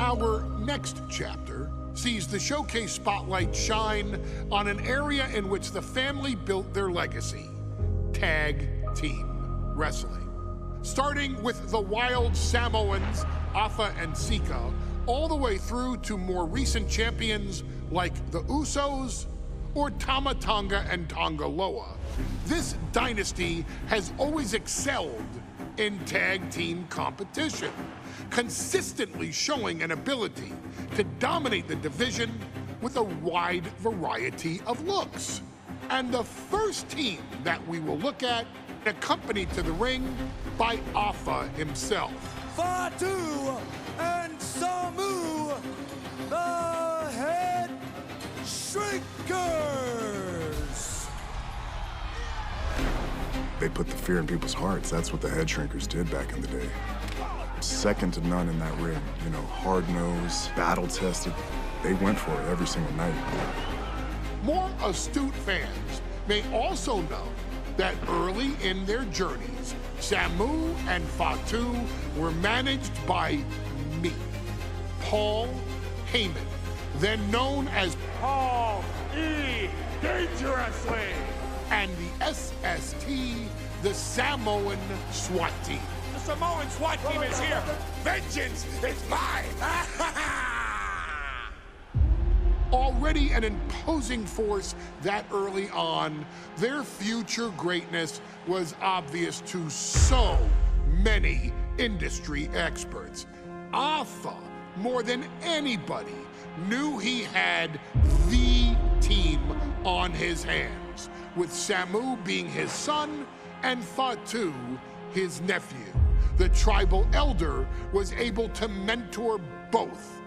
Our next chapter sees the showcase spotlight shine on an area in which the family built their legacy: tag team wrestling. Starting with the wild Samoans, Afa and Sika, all the way through to more recent champions like the Usos or Tama Tonga and Tonga Loa. This dynasty has always excelled in tag team competition, consistently showing an ability to dominate the division with a wide variety of looks. And the first team that we will look at, accompanied to the ring by Afa himself. Fatu and Samu, the Headshrinkers. They put the fear in people's hearts. That's what the Headshrinkers did back in the day. Second to none in that ring. You know, hard-nosed, battle-tested. They went for it every single night. More astute fans may also know that early in their journeys, Samu and Fatu were managed by me, Paul Heyman, then known as Paul E. Dangerously, and the SST, the Samoan SWAT team. The Samoan SWAT team is here. Vengeance is mine! Already an imposing force that early on, their future greatness was obvious to so many industry experts. Afa, more than anybody, knew he had the team on his hands, with Samu being his son and Fatu his nephew. The tribal elder was able to mentor both,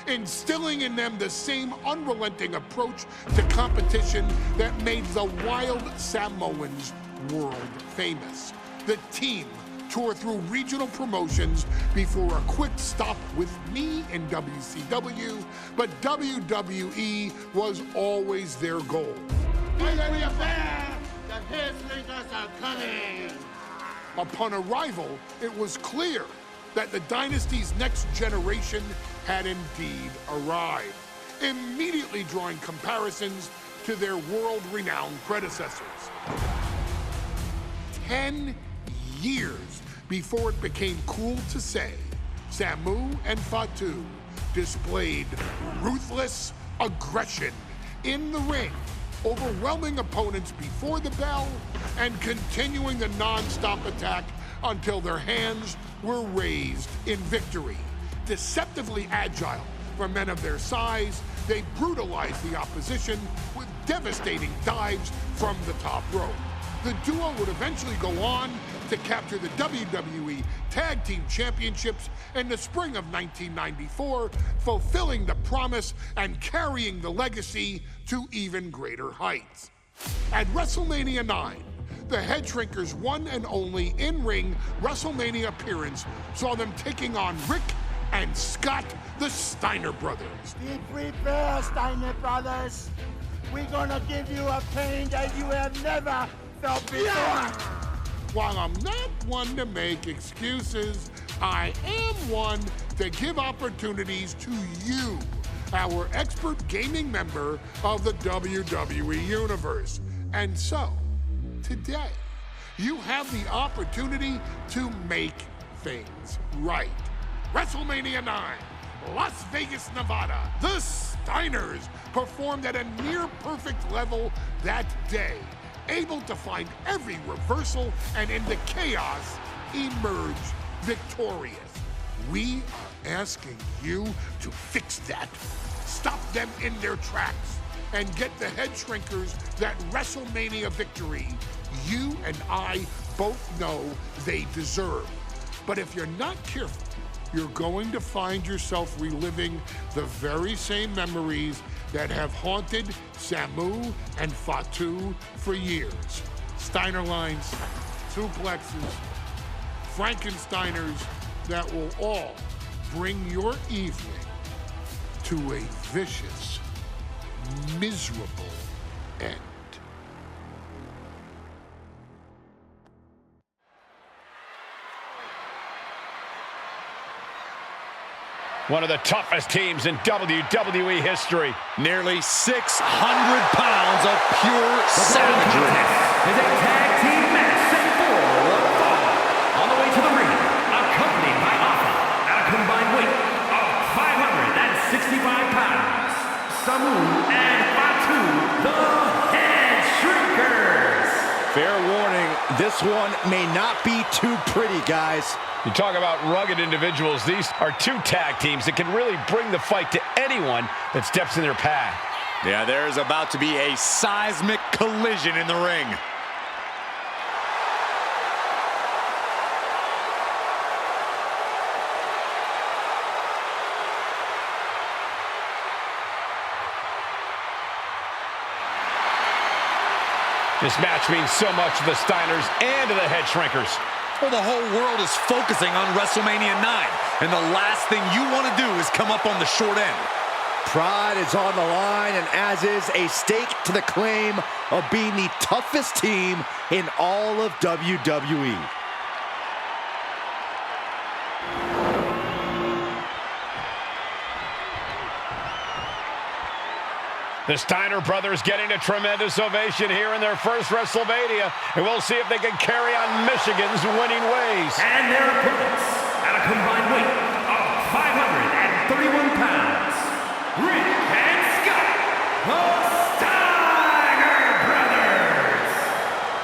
instilling in them the same unrelenting approach to competition that made the wild Samoans world famous. The team toured through regional promotions before a quick stop with me in WCW, but WWE was always their goal. The Headshrinkers are coming! Upon arrival, it was clear that the dynasty's next generation had indeed arrived, immediately drawing comparisons to their world-renowned predecessors. 10 years before it became cool to say, Samu and Fatu displayed ruthless aggression in the ring, overwhelming opponents before the bell and continuing the non-stop attack until their hands were raised in victory. Deceptively agile for men of their size, they brutalized the opposition with devastating dives from the top rope. The duo would eventually go on to capture the WWE Tag Team Championships in the spring of 1994, fulfilling the promise and carrying the legacy to even greater heights. At WrestleMania 9, the Headshrinkers' one and only in-ring WrestleMania appearance saw them taking on Rick and Scott, the Steiner brothers. Be prepared, Steiner brothers. We're gonna give you a pain that you have never felt before. While I'm not one to make excuses, I am one to give opportunities to you, our expert gaming member of the WWE Universe. And so, today, you have the opportunity to make things right. WrestleMania 9, Las Vegas, Nevada. The Steiners performed at a near-perfect level that day, able to find every reversal and in the chaos emerge victorious. We are asking you to fix that, stop them in their tracks, and get the Headshrinkers that WrestleMania victory you and I both know they deserve. But if you're not careful, you're going to find yourself reliving the very same memories that have haunted Samu and Fatu for years. Steiner lines, suplexes, Frankensteiners that will all bring your evening to a vicious, miserable end. One of the toughest teams in WWE history. Nearly 600 pounds of pure savagery. Is a tag team match set for one fall. On the way to the ring, accompanied by Alpha at a combined weight of 565 pounds. Samu and Fatu, the Headshrinkers. Fair warning, this one may not be too pretty, guys. You talk about rugged individuals. These are two tag teams that can really bring the fight to anyone that steps in their path. Yeah, there's about to be a seismic collision in the ring. This match means so much to the Steiners and to the Headshrinkers. Well, the whole world is focusing on WrestleMania 9, and the last thing you want to do is come up on the short end. Pride is on the line, and as is a stake to the claim of being the toughest team in all of WWE. The Steiner brothers getting a tremendous ovation here in their first WrestleMania, and we'll see if they can carry on Michigan's winning ways. And their opponents at a combined weight of 531 pounds, Rick and Scott, the Steiner brothers.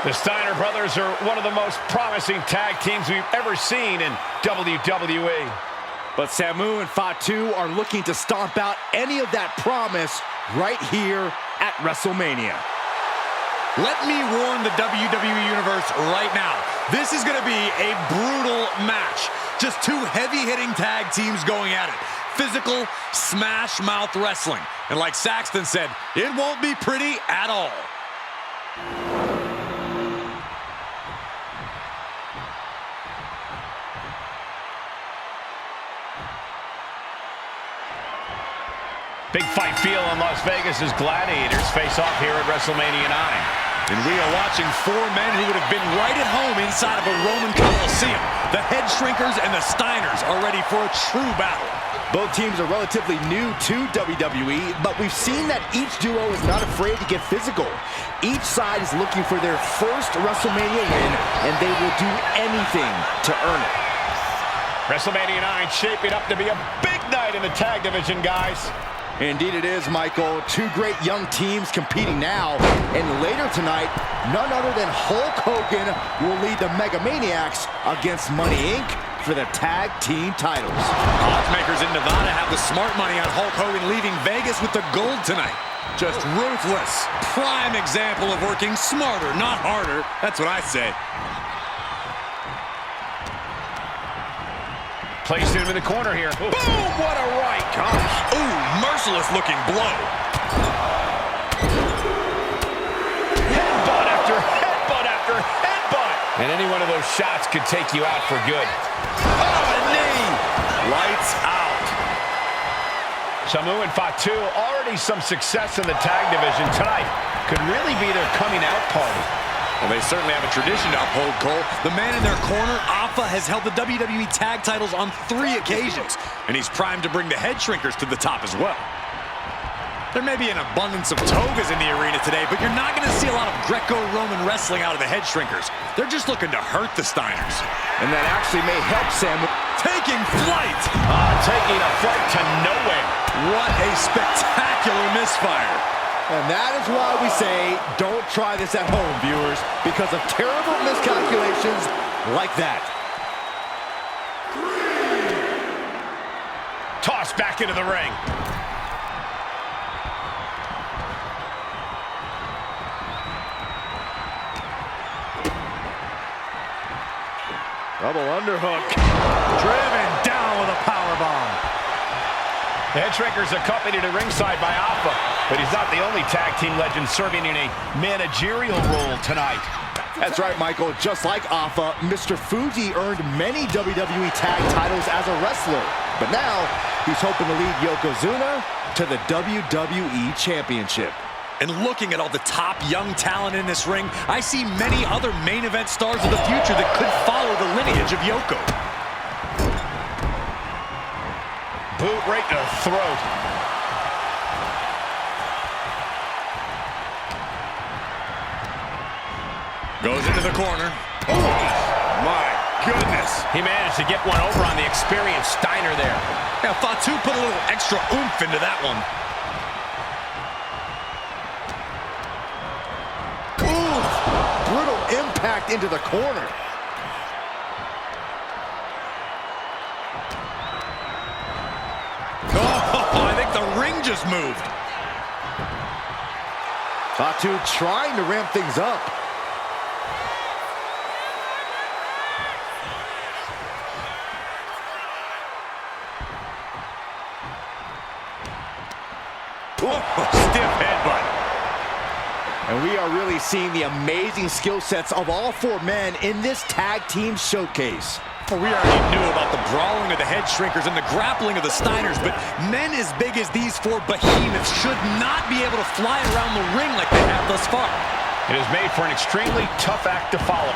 The Steiner brothers are one of the most promising tag teams we've ever seen in WWE. But Samu and Fatu are looking to stomp out any of that promise right here at WrestleMania. Let me warn the WWE Universe right now. This is going to be a brutal match. Just two heavy-hitting tag teams going at it. Physical, smash-mouth wrestling. And like Saxton said, it won't be pretty at all. Big fight feel in Las Vegas as gladiators face off here at WrestleMania 9. And we are watching four men who would have been right at home inside of a Roman Coliseum. The Headshrinkers and the Steiners are ready for a true battle. Both teams are relatively new to WWE, but we've seen that each duo is not afraid to get physical. Each side is looking for their first WrestleMania win, and they will do anything to earn it. WrestleMania 9 shaping up to be a big night in the tag division, guys. Indeed it is, Michael. Two great young teams competing now. And later tonight, none other than Hulk Hogan will lead the Mega Maniacs against Money Inc. for the tag team titles. Oddsmakers in Nevada have the smart money on Hulk Hogan leaving Vegas with the gold tonight. Just ruthless. Prime example of working smarter, not harder. That's what I say. Placed him in the corner here. Ooh. Boom! What a right. Gosh. Ooh, merciless looking blow. Headbutt after headbutt after headbutt. And any one of those shots could take you out for good. Oh, a knee. Lights out. Samu and Fatu, already some success in the tag division tonight. Could really be their coming out party. Well, they certainly have a tradition to uphold, Cole. The man in their corner, Alpha, has held the WWE tag titles on 3 occasions, and he's primed to bring the Headshrinkers to the top as well. There may be an abundance of togas in the arena today, but you're not going to see a lot of Greco-Roman wrestling out of the Headshrinkers. They're just looking to hurt the Steiners. And that actually may help Sam. Taking flight! Taking a flight to nowhere. What a spectacular misfire. And that is why we say, don't try this at home, viewers, because of terrible miscalculations like that. Tossed back into the ring. Double underhook. Driven down with a powerbomb. The Headshrinkers accompanied at ringside by Alpha, but he's not the only tag team legend serving in a managerial role tonight. That's right, Michael. Just like Alpha, Mr. Fuji earned many WWE tag titles as a wrestler. But now, he's hoping to lead Yokozuna to the WWE Championship. And looking at all the top young talent in this ring, I see many other main event stars of the future that could follow the lineage of Yoko. boot right to the throat. Goes into the corner. Oh, my goodness. He managed to get one over on the experienced Steiner there. Yeah, Fatu put a little extra oomph into that one. Ooh, brutal impact into the corner. Oh, I think the ring just moved. Fatu trying to ramp things up. Stiff headbutt. And we are really seeing the amazing skill sets of all four men in this tag team showcase. We already knew about the brawling of the Headshrinkers and the grappling of the Steiners, but men as big as these four behemoths should not be able to fly around the ring like they have thus far. It is made for an extremely tough act to follow.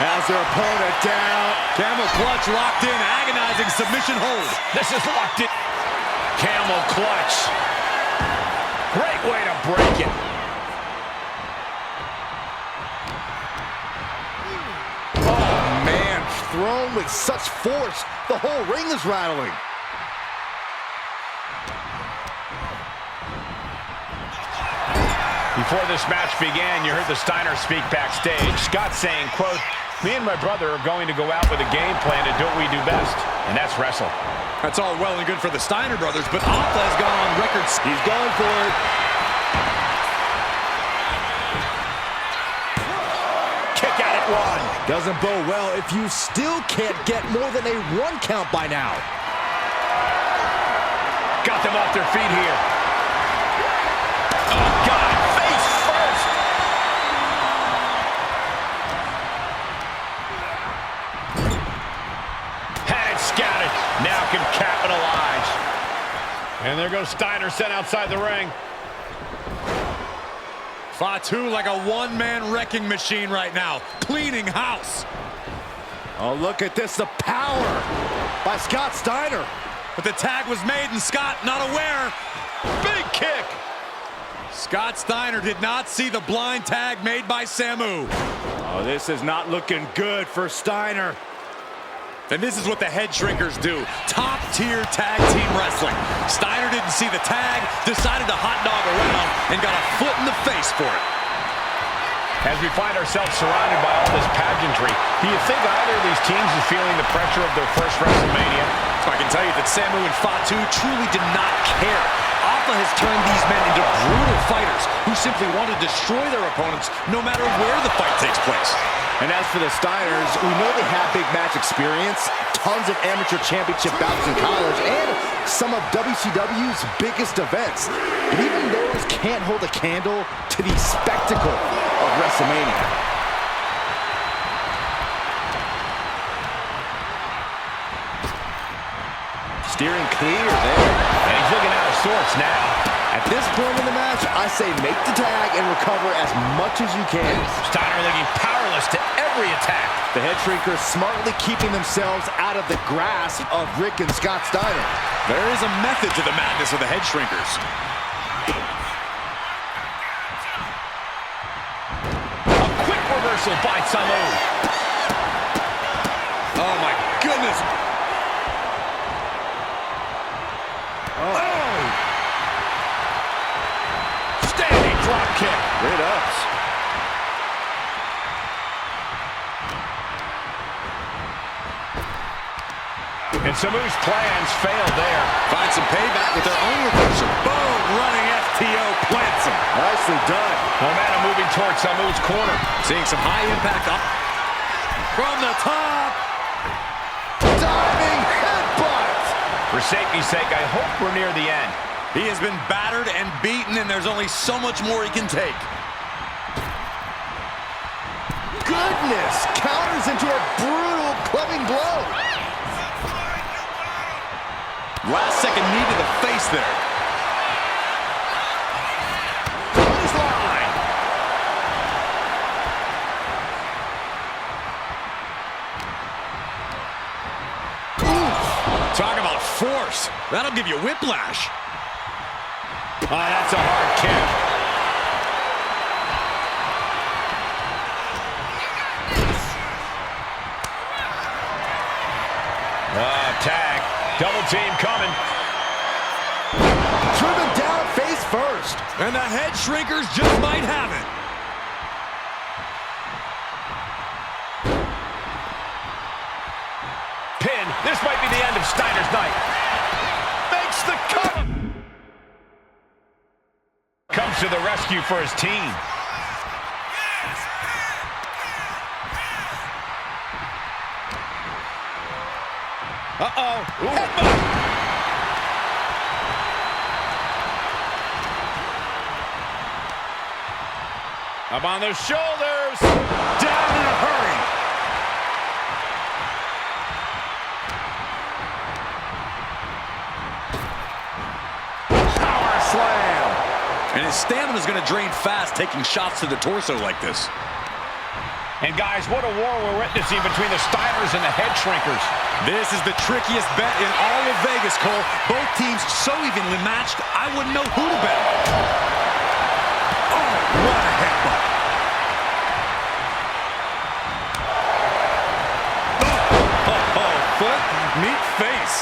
Has their opponent down. Camel clutch locked in, agonizing submission hold. This is locked in. Camel clutch. Great way to break it. Oh, man, thrown with such force, the whole ring is rattling. Before this match began, you heard the Steiner speak backstage. Scott saying, quote, "Me and my brother are going to go out with a game plan to do what we do best, and that's wrestle." That's all well and good for the Steiner brothers, but Alpha has gone on record. He's going for it. Kick out at one. Doesn't bode well if you still can't get more than a 1 count by now. Got them off their feet here. Oh, God, face first. Had it scouted. Now can capitalize. And there goes Steiner sent outside the ring. Fatu like a one-man wrecking machine right now, cleaning house. Oh, look at this, the power by Scott Steiner. But the tag was made and Scott not aware. Big kick. Scott Steiner did not see the blind tag made by Samu. Oh, this is not looking good for Steiner. And this is what the Headshrinkers do. Top-tier tag team wrestling. Steiner didn't see the tag, decided to hot dog around, and got a foot in the face for it. As we find ourselves surrounded by all this pageantry, do you think either of these teams is feeling the pressure of their first WrestleMania? So I can tell you that Samu and Fatu truly did not care. Alpha has turned these men into brutal fighters who simply want to destroy their opponents no matter where the fight takes place. And as for the Steiners, we know they have big match experience, tons of amateur championship bouts in college, and some of WCW's biggest events. But even those can't hold a candle to the spectacle of WrestleMania. Steering clear there. And he's looking out of sorts now. At this point in the match, I say make the tag and recover as much as you can. Steiner looking powerless to every attack. The Headshrinkers smartly keeping themselves out of the grasp of Rick and Scott Steiner. There is a method to the madness of the Headshrinkers. A quick reversal by Samu. Oh my goodness. Standing drop kick. Great ups. And Samu's plans failed there. Find some payback with their own reversal. Boom! Running FTO plants him. Nicely done. Momentum moving towards Samu's corner. Seeing some high impact up from the top. Diving headbutt. For safety's sake, I hope we're near the end. He has been battered and beaten, and there's only so much more he can take. Goodness! Counters into a brutal clubbing blow. Last second knee to the face there. Clothesline. Talk about force. That'll give you whiplash. Oh, that's a hard kick. Tag. Double team coming. Driven down face first. And the Headshrinkers just might have it. Pin. This might be the end of Steiner's night. Makes the cut. Comes to the rescue for his team. Uh-oh. Up on their shoulders. Down in a hurry. Power slam. And his stamina's going to drain fast, taking shots to the torso like this. And guys, what a war we're witnessing between the Steiners and the Headshrinkers. This is the trickiest bet in all of Vegas, Cole. Both teams so evenly matched, I wouldn't know who to bet. Oh, what a headbutt. Oh, foot, meet face.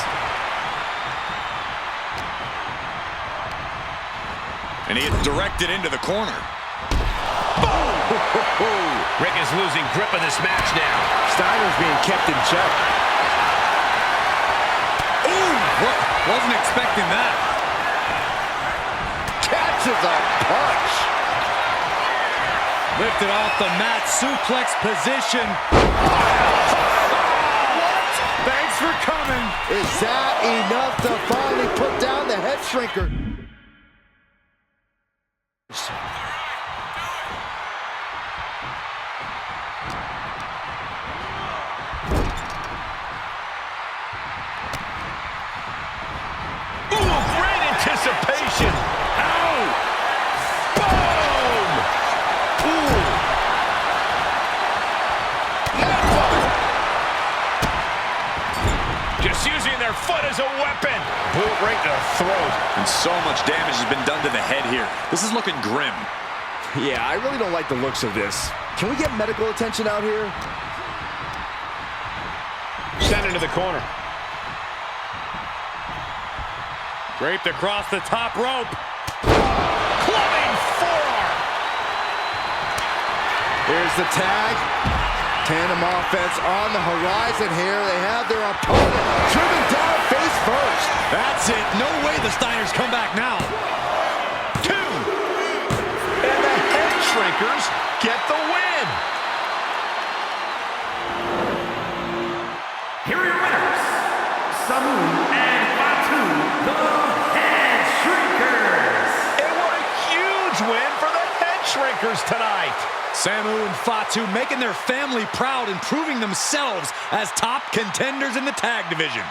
And he gets directed into the corner. Rick is losing grip of this match now. Steiner's being kept in check. Ooh, wasn't expecting that. Catches a punch. Lifted off the mat, suplex position. What? Thanks for coming. Is that enough to finally put down the Headshrinker? Anticipation. Ow! Boom! Ooh! Just using their foot as a weapon. Boot right to the throat. And so much damage has been done to the head here. This is looking grim. Yeah, I really don't like the looks of this. Can we get medical attention out here? Sent into the corner. Draped across the top rope. Clubbing forearm. Here's the tag. Tandem offense on the horizon here. They have their opponent driven down face first. That's it. No way the Steiners come back now. 2. And the Headshrinkers get the win. Here are your winners, Samu and Fatu, the Headshrinkers. And what a huge win for the Headshrinkers tonight. Samu and Fatu making their family proud and proving themselves as top contenders in the tag division.